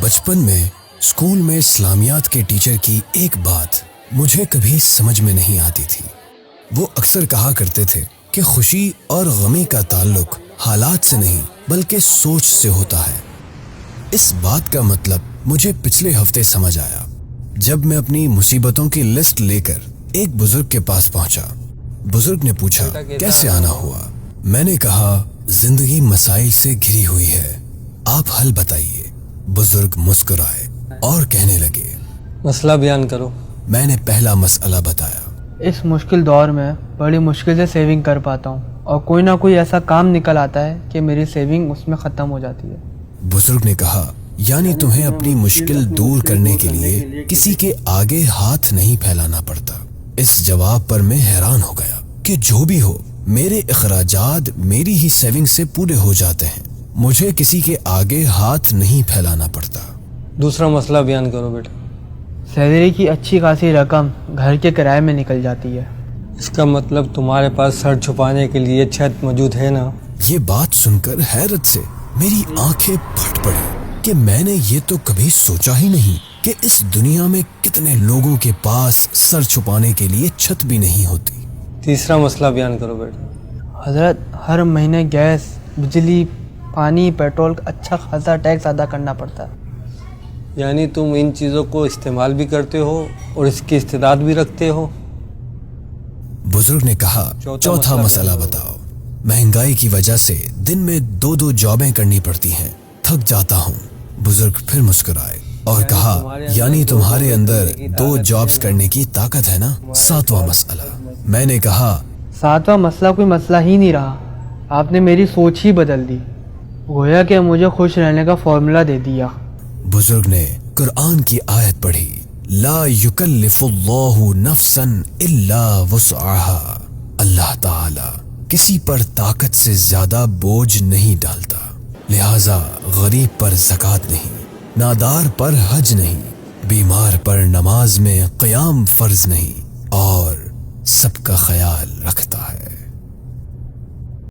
بچپن میں اسکول میں اسلامیات کے ٹیچر کی ایک بات مجھے کبھی سمجھ میں نہیں آتی تھی۔ وہ اکثر کہا کرتے تھے کہ خوشی اور غمی کا تعلق حالات سے نہیں بلکہ سوچ سے ہوتا ہے۔ اس بات کا مطلب مجھے پچھلے ہفتے سمجھ آیا جب میں اپنی مصیبتوں کی لسٹ لے کر ایک بزرگ کے پاس پہنچا۔ بزرگ نے پوچھا کیسے آنا ہوا؟ میں نے کہا زندگی مسائل سے گھری ہوئی ہے، آپ حل بتائیے۔ بزرگ مسکرائے اور کہنے لگے مسئلہ بیان کرو۔ میں نے پہلا مسئلہ بتایا۔ اس مشکل دور میں بڑی مشکل سے سیونگ کر پاتا ہوں اور کوئی نہ کوئی ایسا کام نکل آتا ہے کہ میری سیونگ اس میں ختم ہو جاتی ہے۔ بزرگ نے کہا یعنی تمہیں اپنی مشکل دور کرنے کے لیے کسی کے آگے ہاتھ نہیں پھیلانا پڑتا۔ اس جواب پر میں حیران ہو گیا کہ جو بھی ہو میرے اخراجات میری ہی سیونگ سے پورے ہو جاتے ہیں، مجھے کسی کے آگے ہاتھ نہیں پھیلانا پڑتا۔ دوسرا مسئلہ بیان کرو بیٹا۔ سیلری کی اچھی خاصی رقم گھر کے کرائے میں نکل جاتی ہے۔ اس کا مطلب تمہارے پاس سر چھپانے کے لیے چھت موجود ہے نا؟ یہ بات سن کر حیرت سے میری آنکھیں پھٹ پڑی کہ میں نے یہ تو کبھی سوچا ہی نہیں کہ اس دنیا میں کتنے لوگوں کے پاس سر چھپانے کے لیے چھت بھی نہیں ہوتی۔ تیسرا مسئلہ بیان کرو بیٹا۔ حضرت ہر مہینے گیس، بجلی، پانی، پیٹرول کا اچھا خاصا ٹیکس ادا کرنا پڑتا ہے۔ یعنی تم ان چیزوں کو استعمال بھی کرتے ہو اور اس کی استعداد بھی رکھتے ہو؟ بزرگ نے کہا چوتھا مسئلہ بتاؤ۔ مہنگائی کی وجہ سے دن میں 2 جابیں کرنی پڑتی ہیں، تھک جاتا ہوں۔ بزرگ پھر مسکرائے اور کہا یعنی تمہارے اندر 2 جابز کرنے کی طاقت ہے نا؟ ساتواں مسئلہ۔ میں نے کہا ساتواں مسئلہ کوئی مسئلہ ہی نہیں رہا، آپ نے میری سوچ ہی بدل دی، گویا کہ مجھے خوش رہنے کا فارمولا دے دیا۔ بزرگ نے قرآن کی آیت پڑھی لا یکلف اللہ نفسا الا وسعها۔ اللہ تعالی کسی پر طاقت سے زیادہ بوجھ نہیں ڈالتا، لہذا غریب پر زکوٰۃ نہیں، نادار پر حج نہیں، بیمار پر نماز میں قیام فرض نہیں، اور سب کا خیال رکھتا ہے۔